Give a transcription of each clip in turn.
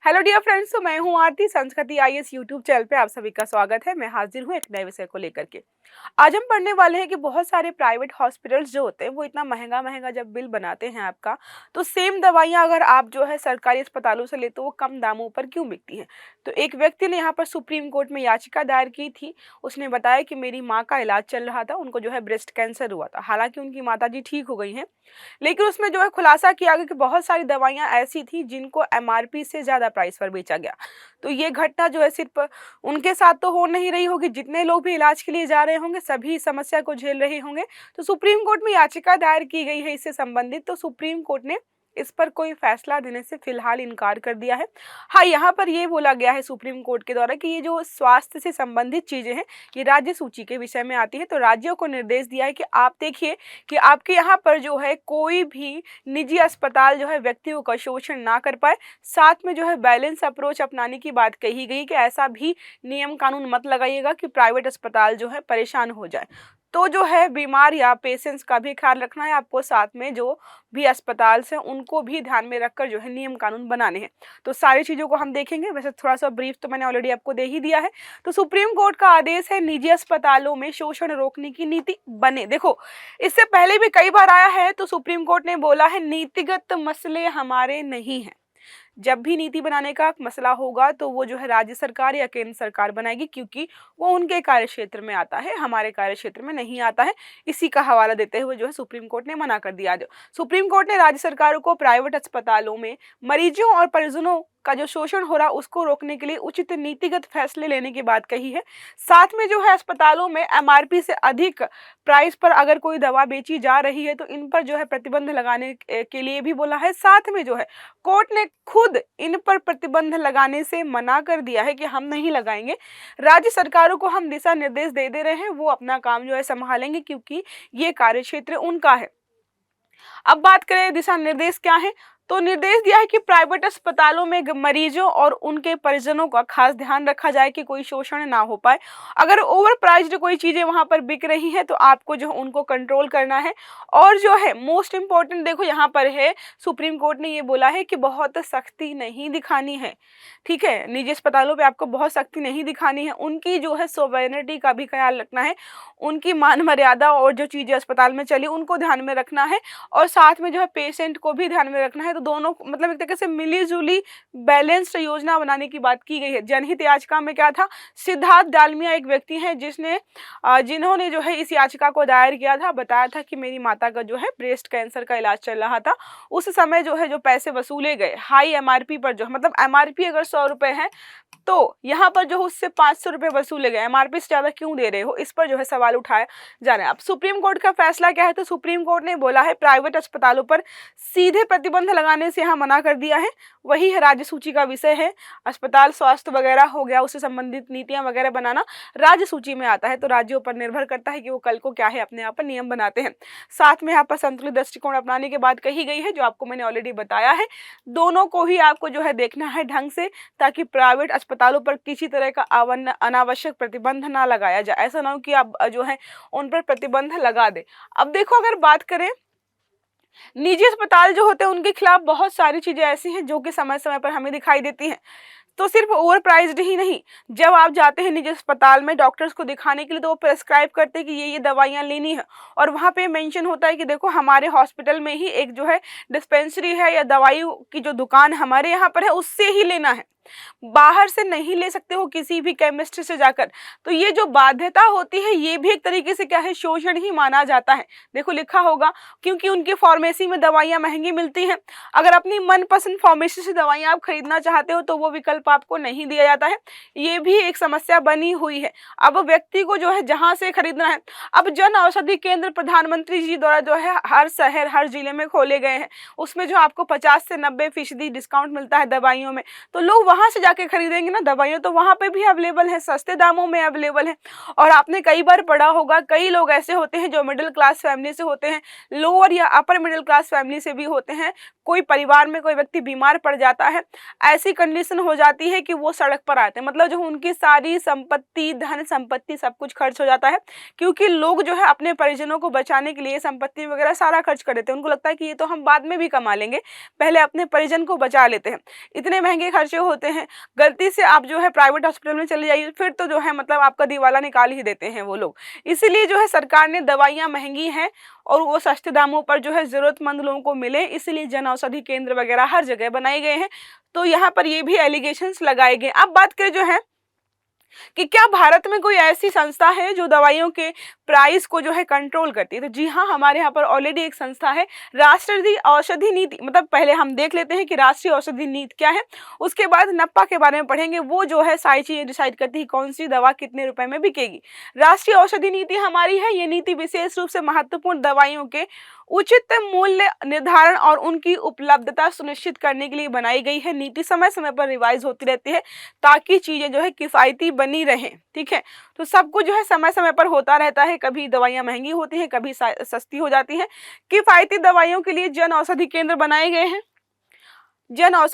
Hello dear friends, तो मैं हूं आरती। संस्कृति आईएएस यूट्यूब चैनल पे आप सभी का स्वागत है। मैं हाजिर हूं एक नए विषय को लेकर के। आज हम पढ़ने वाले हैं कि बहुत सारे प्राइवेट हॉस्पिटल्स जो होते हैं वो इतना महंगा महंगा जब बिल बनाते हैं आपका, तो सेम दवाइयां अगर आप जो है सरकारी अस्पतालों से लेते हो वो कम दामों पर क्यों बिकती हैं। तो एक व्यक्ति ने यहाँ पर सुप्रीम कोर्ट में याचिका दायर की थी। उसने बताया कि मेरी माँ का इलाज चल रहा था, उनको जो है ब्रेस्ट कैंसर हुआ था। हालांकि उनकी माताजी ठीक हो गई हैं, लेकिन उसमें जो है खुलासा किया गया कि बहुत सारी दवाइयां ऐसी थी जिनको एमआरपी से ज़्यादा प्राइस पर बेचा गया। तो ये घटना जो है सिर्फ उनके साथ तो हो नहीं रही होगी, जितने लोग भी इलाज के लिए जा रहे होंगे सभी समस्या को झेल रहे होंगे। तो सुप्रीम कोर्ट में याचिका दायर की गई है इससे संबंधित। तो सुप्रीम कोर्ट ने इस पर कोई फैसला देने से फिलहाल इनकार कर दिया है। हाँ, यहाँ पर ये बोला गया है सुप्रीम कोर्ट के द्वारा कि ये जो स्वास्थ्य से संबंधित चीजें हैं ये राज्य सूची के विषय में आती है। तो राज्यों को निर्देश दिया है कि आप देखिए कि आपके यहाँ पर जो है कोई भी निजी अस्पताल जो है व्यक्तियों का शोषण ना कर पाए। साथ में जो है बैलेंस अप्रोच अपनाने की बात कही गई कि ऐसा भी नियम कानून मत लगाइएगा कि प्राइवेट अस्पताल जो है परेशान हो जाए। तो जो है बीमार या पेशेंट्स का भी ख्याल रखना है आपको, साथ में जो भी अस्पताल से उनको भी ध्यान में रखकर जो है नियम कानून बनाने हैं। तो सारी चीज़ों को हम देखेंगे। वैसे थोड़ा सा ब्रीफ तो मैंने ऑलरेडी आपको दे ही दिया है। तो सुप्रीम कोर्ट का आदेश है निजी अस्पतालों में शोषण रोकने की नीति बने। देखो, इससे पहले भी कई बार आया है तो सुप्रीम कोर्ट ने बोला है नीतिगत मसले हमारे नहीं हैं। जब भी नीति बनाने का मसला होगा तो वो जो है राज्य सरकार या केंद्र सरकार बनाएगी, क्योंकि वो उनके कार्य क्षेत्र में आता है, हमारे कार्य क्षेत्र में नहीं आता है। इसी का हवाला देते हुए जो है सुप्रीम कोर्ट ने मना कर दिया। सुप्रीम कोर्ट ने राज्य सरकारों को प्राइवेट अस्पतालों में मरीजों और परिजनों का जो शोषण हो रहा उसको रोकने के लिए उचित नीतिगत फैसले लेने की बात कही है। साथ में जो है अस्पतालों में एमआरपी से अधिक प्राइस पर अगर कोई दवा बेची जा रही है तो इन पर जो है प्रतिबंध लगाने के लिए भी बोला है। साथ में जो है कोर्ट ने खुद इन पर प्रतिबंध लगाने से मना कर दिया है कि हम नहीं लगाएंगे। राज्य सरकारों को हम दिशा निर्देश दे रहे हैं, वो अपना काम जो है संभालेंगे, क्योंकि ये कार्य क्षेत्र उनका है। अब बात करें दिशा निर्देश क्या है, तो निर्देश दिया है कि प्राइवेट अस्पतालों में मरीजों और उनके परिजनों का खास ध्यान रखा जाए कि कोई शोषण ना हो पाए। अगर ओवर प्राइस्ड कोई चीजें वहां पर बिक रही हैं तो आपको जो उनको कंट्रोल करना है। और जो है मोस्ट इंपॉर्टेंट देखो यहाँ पर है, सुप्रीम कोर्ट ने ये बोला है कि बहुत सख्ती नहीं दिखानी है। ठीक है, निजी अस्पतालों पे आपको बहुत सख्ती नहीं दिखानी है। उनकी जो है सोवेनिटी का भी ख्याल रखना है, उनकी मान मर्यादा और जो चीजें अस्पताल में चली उनको ध्यान में रखना है, और साथ में जो है पेशेंट को भी ध्यान में रखना है। तो दोनों मतलब एक तरीके से मिली जुली बैलेंस्ड योजना बनाने की बात की गई है। जनहित याचिका में क्या था, सिद्धार्थ डालमिया एक व्यक्ति है जिन्होंने जो है इस याचिका को दायर किया था। बताया था कि मेरी माता का जो है ब्रेस्ट कैंसर का इलाज चल रहा था। उस समय जो है जो पैसे वसूले गए हाई एमआरपी पर, जो मतलब एमआरपी अगर 100 रुपए है तो यहाँ पर जो उससे 500 रुपए वसूले गए, एमआरपी से ज्यादा क्यों दे रहे हो, इस पर जो है सवाल उठाया जा रहा है। अब सुप्रीम कोर्ट का फैसला क्या है, तो सुप्रीम कोर्ट ने बोला है प्राइवेट अस्पतालों पर सीधे प्रतिबंध लगाने से यहाँ मना कर दिया है। वही है राज्य सूची का विषय है। अस्पताल स्वास्थ्य वगैरह हो गया, उससे संबंधित नीतियां वगैरह बनाना राज्य सूची में आता है। तो राज्यों पर निर्भर करता है कि वो कल को क्या है अपने यहाँ पर नियम बनाते हैं। साथ में यहाँ पर संतुलित दृष्टिकोण अपनाने की बात कही गई है, जो आपको मैंने ऑलरेडी बताया है। दोनों को ही आपको जो है देखना है ढंग से, ताकि प्राइवेट अस्पतालों पर किसी तरह का अनावश्यक प्रतिबंध ना लगाया जाए। ऐसा ना हो कि आप जो है उन पर प्रतिबंध लगा दे। अब देखो, अगर बात करें निजी अस्पताल जो होते हैं उनके खिलाफ बहुत सारी चीजें ऐसी हैं जो कि समय समय पर हमें दिखाई देती हैं। तो सिर्फ ओवर प्राइस्ड ही नहीं, जब आप जाते हैं निजी अस्पताल में डॉक्टर्स को दिखाने के लिए तो वो प्रेस्क्राइब करते हैं कि ये दवाइयाँ लेनी है, और वहाँ पे मेंशन होता है कि देखो हमारे हॉस्पिटल में ही एक जो है डिस्पेंसरी है या दवाई की जो दुकान हमारे यहाँ पर है उससे ही लेना है, बाहर से नहीं ले सकते हो किसी भी केमिस्ट से जाकर। तो ये जो बाध्यता होती है ये भी एक तरीके से क्या है, शोषण ही माना जाता है। देखो लिखा होगा, क्योंकि उनकी फार्मेसी में दवाइयाँ महंगी मिलती हैं। अगर अपनी मनपसंद फार्मेसी से दवाइयाँ आप खरीदना चाहते हो तो वो विकल्प आपको नहीं दिया जाता है। ये भी एक समस्या बनी हुई है। अब व्यक्ति को जो है जहाँ से खरीदना है, अब जन औषधि केंद्र प्रधानमंत्री जी द्वारा जो है हर शहर हर जिले में खोले गए हैं, उसमें जो आपको 50 से 90% डिस्काउंट मिलता है दवाइयों में। तो लोग वहां से जाके खरीदेंगे ना दवाइयाँ, तो वहां पे भी अवेलेबल है, सस्ते दामों में अवेलेबल है। और आपने कई बार पढ़ा होगा, कई लोग ऐसे होते हैं जो मिडिल क्लास फैमिली से होते हैं, लोअर या अपर मिडिल क्लास फैमिली से भी होते हैं। कोई परिवार में कोई व्यक्ति बीमार पड़ जाता है, ऐसी कंडीशन हो जाती है कि वो सड़क पर आते हैं, मतलब जो उनकी सारी संपत्ति, धन संपत्ति सब कुछ खर्च हो जाता है, क्योंकि लोग जो है अपने परिजनों को बचाने के लिए संपत्ति वगैरह सारा खर्च कर देते हैं। उनको लगता है कि ये तो हम बाद में भी कमा लेंगे, पहले अपने परिजन को बचा लेते हैं। इतने महंगे खर्चे होते हैं, गलती से आप जो है प्राइवेट हॉस्पिटल में चले जाइए, फिर तो जो है मतलब आपका दिवाला निकाल ही देते हैं वो लोग। इसीलिए जो है सरकार ने दवाइयाँ महंगी हैं और वो सस्ते दामों पर जो है जरूरतमंद लोगों को मिले, इसलिए जन औषधि केंद्र वगैरह हर जगह बनाए गए हैं। तो यहाँ पर ये भी एलिगेशंस लगाए गए। अब बात करें जो है कि क्या भारत में कोई ऐसी संस्था है जो दवाइयों के प्राइस को जो है कंट्रोल करती है, तो जी हाँ, हमारे यहाँ पर ऑलरेडी एक संस्था है, राष्ट्रीय औषधि नीति। मतलब पहले हम देख लेते हैं कि राष्ट्रीय औषधि नीति क्या है, उसके बाद नप्पा के बारे में पढ़ेंगे। वो जो है सारी चीजें डिसाइड करती है कौन सी दवा कितने रुपए में बिकेगी। राष्ट्रीय औषधि नीति हमारी है, ये नीति विशेष रूप से महत्वपूर्ण दवाइयों के उचित मूल्य निर्धारण और उनकी उपलब्धता सुनिश्चित करने के लिए बनाई गई है। नीति समय समय पर रिवाइज होती रहती है ताकि चीजें जो है किफायती बनी रहें। ठीक है, तो सब कुछ जो है समय समय पर होता रहता है, कभी दवाइयां महंगी होती हैं, कभी सस्ती हो जाती हैं। किफायती दवाइयों के लिए जन औषधि केंद्र बनाए गए हैं।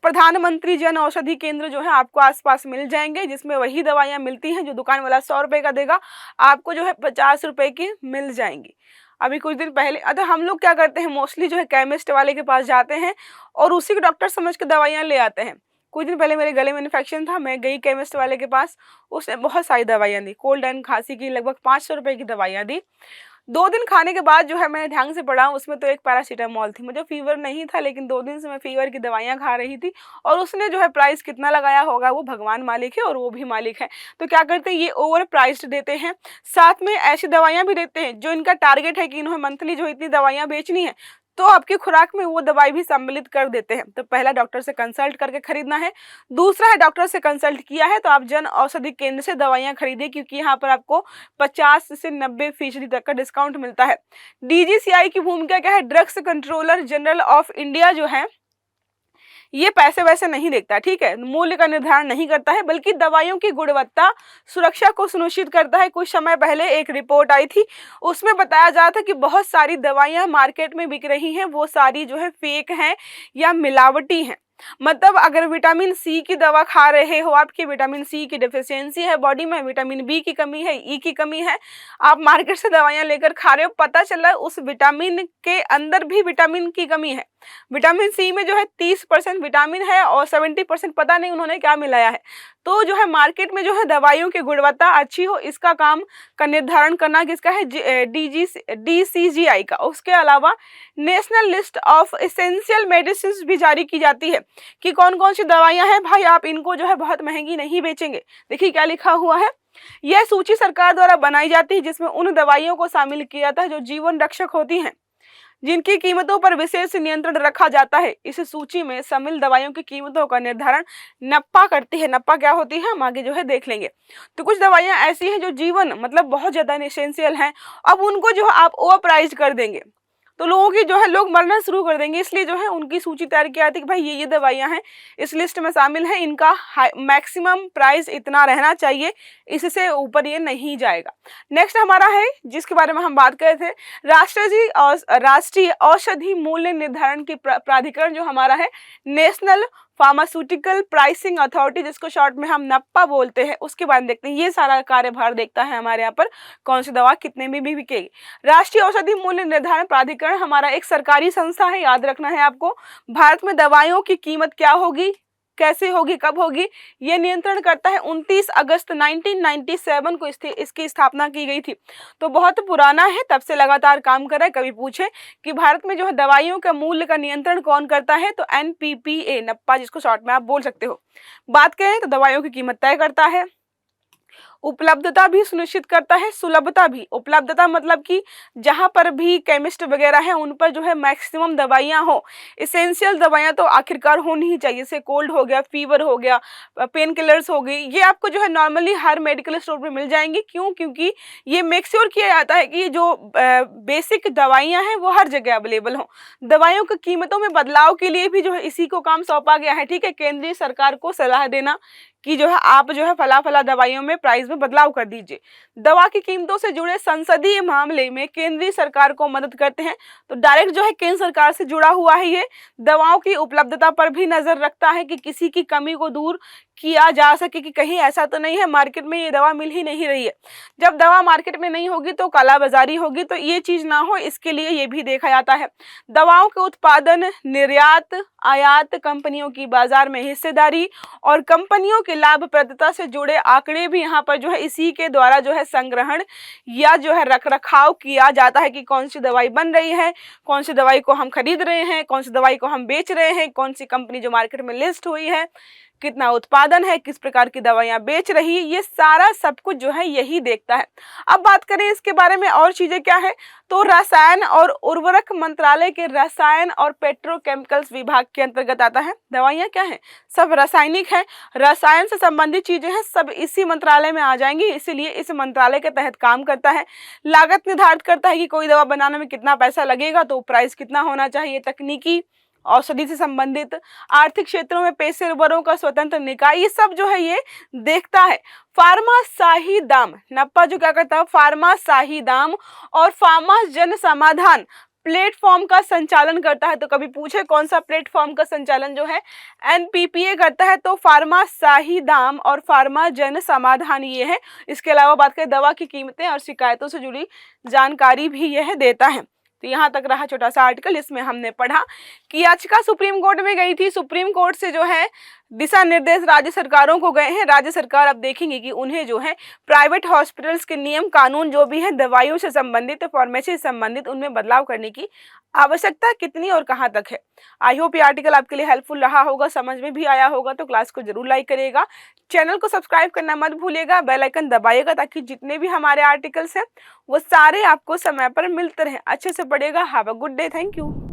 प्रधानमंत्री जन औषधि केंद्र जो है आपको आसपास मिल जाएंगे, जिसमें वही दवाइयां मिलती हैं जो दुकान वाला 100 रुपए का देगा, आपको जो है 50 रुपए की मिल जाएंगी। अभी कुछ दिन पहले हम लोग क्या करते हैं, मोस्टली जो है केमिस्ट वाले के पास जाते हैं और उसी को डॉक्टर समझ के दवाइयाँ ले आते हैं। कुछ दिन पहले मेरे गले में इन्फेक्शन था, मैं गई केमिस्ट वाले के पास, उसने बहुत सारी दवाइयाँ दी, कोल्ड एंड खांसी की लगभग 500 रुपए की दवाइयाँ दी। 2 दिन खाने के बाद जो है मैंने ढंग से पढ़ा, उसमें तो एक पैरासीटामोल थी। मुझे फीवर नहीं था, लेकिन 2 दिन से मैं फीवर की दवाइयाँ खा रही थी, और उसने जो है प्राइस कितना लगाया होगा वो भगवान मालिक है और वो भी मालिक है। तो क्या करते हैं, ये ओवर प्राइस्ड देते हैं। साथ में ऐसी दवाइयाँ भी देते हैं जो इनका टारगेट है कि इन्होंने मंथली जो इतनी दवाइयाँ बेचनी है, तो आपकी खुराक में वो दवाई भी सम्मिलित कर देते हैं। तो पहला डॉक्टर से कंसल्ट करके खरीदना है, दूसरा है डॉक्टर से कंसल्ट किया है तो आप जन औषधि केंद्र से दवाइयां खरीदें, क्योंकि यहाँ पर आपको 50 से 90% तक का डिस्काउंट मिलता है। डीजीसीआई की भूमिका क्या है, drugs controller general of India जो है ये पैसे वैसे नहीं देखता, ठीक है, मूल्य का निर्धारण नहीं करता है, बल्कि दवाइयों की गुणवत्ता सुरक्षा को सुनिश्चित करता है। कुछ समय पहले एक रिपोर्ट आई थी, उसमें बताया जा रहा था कि बहुत सारी दवाइयां मार्केट में बिक रही हैं, वो सारी जो है फेक हैं या मिलावटी हैं। मतलब अगर विटामिन सी की दवा खा रहे हो, आपकी विटामिन सी की डिफिशियंसी है बॉडी में, विटामिन बी की कमी है, ई की कमी है, आप मार्केट से दवाइयां लेकर खा रहे हो, पता चला उस विटामिन के अंदर भी विटामिन की कमी है। विटामिन सी में जो है 30% विटामिन है और 70% पता नहीं उन्होंने क्या मिलाया है। तो जो है मार्केट में जो है दवाइयों की गुणवत्ता अच्छी हो, इसका काम का निर्धारण करना किसका है, डीसीजीआई का। उसके अलावा national list of essential medicine भी जारी की जाती है कि कौन कौन सी दवाइयां हैं, भाई आप इनको जो है बहुत महंगी नहीं बेचेंगे। देखिए क्या लिखा हुआ है, यह सूची सरकार द्वारा बनाई जाती है जिसमें उन दवाइयों को शामिल किया जाता है जो जीवन रक्षक होती हैं, जिनकी कीमतों पर विशेष नियंत्रण रखा जाता है। इस सूची में शामिल दवाइयों की कीमतों का निर्धारण नप्पा करती है। नप्पा क्या होती है हम आगे जो है देख लेंगे। तो कुछ दवाइयां ऐसी हैं जो जीवन मतलब बहुत ज्यादा एसेंशियल हैं, अब उनको जो है आप ओवर प्राइस कर देंगे तो लोगों की जो है लोग मरना शुरू कर देंगे, इसलिए जो है उनकी सूची तैयार की जाती है कि भाई ये दवाइयां हैं इस लिस्ट में शामिल हैं, इनका मैक्सिमम प्राइस इतना रहना चाहिए, इससे ऊपर ये नहीं जाएगा। नेक्स्ट हमारा है जिसके बारे में हम बात कर रहे थे, राष्ट्रीय औषधि मूल्य निर्धारण की प्राधिकरण जो हमारा है, नेशनल फार्मास्यूटिकल प्राइसिंग अथॉरिटी, जिसको शॉर्ट में हम नप्पा बोलते हैं, उसके बारे में देखते हैं। ये सारा कार्यभार देखता है हमारे यहाँ पर कौन सी दवा कितने में भी बिकेगी। राष्ट्रीय औषधि मूल्य निर्धारण प्राधिकरण हमारा एक सरकारी संस्था है, याद रखना है आपको। भारत में दवाइयों की कीमत क्या होगी, कैसे होगी, कब होगी, ये नियंत्रण करता है। 29 अगस्त 1997 को इसकी स्थापना की गई थी, तो बहुत पुराना है, तब से लगातार काम कर रहा है। कभी पूछे कि भारत में जो है दवाइयों के मूल्य का नियंत्रण कौन करता है, तो एनपीपीए, नप्पा जिसको शॉर्ट में आप बोल सकते हो। बात करें तो दवाइयों की कीमत तय करता है, उपलब्धता भी सुनिश्चित करता है, सुलभता भी। उपलब्धता मतलब कि जहां पर भी केमिस्ट वगैरह है उन पर जो है मैक्सिमम दवाइयां हो, इसेंशियल दवाइयां तो आखिरकार होनी ही चाहिए, जैसे कोल्ड हो गया, फीवर हो गया, पेन किलर्स हो गई, ये आपको जो है नॉर्मली हर मेडिकल स्टोर पे मिल जाएंगी। क्यों? क्योंकि ये मेक श्योर किया जाता है कि जो बेसिक दवाइयां हैं वो हर जगह अवेलेबल हो। दवाइयों की कीमतों में बदलाव के लिए भी जो है इसी को काम सौंपा गया है। ठीक है, केंद्रीय सरकार को सलाह देना कि जो है आप जो है फला फला दवाइयों में प्राइस में बदलाव कर दीजिए। दवा की कीमतों से जुड़े संसदीय मामले में केंद्रीय सरकार को मदद करते हैं, तो डायरेक्ट जो है केंद्र सरकार से जुड़ा हुआ है। ये दवाओं की उपलब्धता पर भी नजर रखता है कि किसी की कमी को दूर किया जा सके, कि कहीं ऐसा तो नहीं है मार्केट में ये दवा मिल ही नहीं रही है। जब दवा मार्केट में नहीं होगी तो कालाबाजारी होगी, तो ये चीज ना हो इसके लिए ये भी देखा जाता है। दवाओं के उत्पादन, निर्यात, आयात, कंपनियों की बाजार में हिस्सेदारी और कंपनियों की लाभप्रदता से जुड़े आंकड़े भी यहाँ पर जो है इसी के द्वारा जो है संग्रहण या जो है रख रखाव किया जाता है कि कौन सी दवाई बन रही है, कौन सी दवाई को हम खरीद रहे हैं, कौन सी दवाई को हम बेच रहे हैं, कौन सी कंपनी जो मार्केट में लिस्ट हुई है, कितना उत्पादन है, किस प्रकार की दवाइयां बेच रही है, ये सारा सब कुछ जो है यही देखता है। अब बात करें इसके बारे में और चीजें क्या है, तो रसायन और उर्वरक मंत्रालय के रसायन और पेट्रोकेमिकल्स विभाग के अंतर्गत आता है। दवाइयां क्या है? सब रासायनिक है, रसायन से संबंधित चीजें हैं, सब इसी मंत्रालय में आ जाएंगी, इसीलिए इस मंत्रालय के तहत काम करता है। लागत निर्धारित करता है कि कोई दवा बनाने में कितना पैसा लगेगा, तो प्राइस कितना होना चाहिए। तकनीकी, औषधि से संबंधित, आर्थिक क्षेत्रों में पेशेवरों का स्वतंत्र निकाय, ये सब जो है ये देखता है। फार्मा शाही दाम, नप्पा जो क्या करता है, फार्मा शाही दाम और फार्मा जन समाधान प्लेटफॉर्म का संचालन करता है। तो कभी पूछे कौन सा प्लेटफॉर्म का संचालन जो है एनपीपीए करता है, तो फार्मा शाही दाम और फार्मा जन समाधान ये है। इसके अलावा बात करें दवा की कीमतें और शिकायतों से जुड़ी जानकारी भी यह देता है। तो यहाँ तक रहा छोटा सा आर्टिकल। इसमें हमने पढ़ा कि याचिका सुप्रीम कोर्ट में गई थी, सुप्रीम कोर्ट से जो है दिशा निर्देश राज्य सरकारों को गए हैं। राज्य सरकार अब देखेंगे कि उन्हें जो है प्राइवेट हॉस्पिटल्स के नियम कानून जो भी है दवाइयों से संबंधित, फार्मेसी से संबंधित, उनमें बदलाव करने की आवश्यकता कितनी और कहाँ तक है। आई होप ये आर्टिकल आपके लिए हेल्पफुल रहा होगा, समझ में भी आया होगा। तो क्लास को जरूर लाइक करिएगा, चैनल को सब्सक्राइब करना मत भूलिएगा, बेल आइकन दबाइएगा ताकि जितने भी हमारे आर्टिकल्स हैं वो सारे आपको समय पर मिलते रहें। अच्छे से पढ़िएगा। Have a good day. Thank you.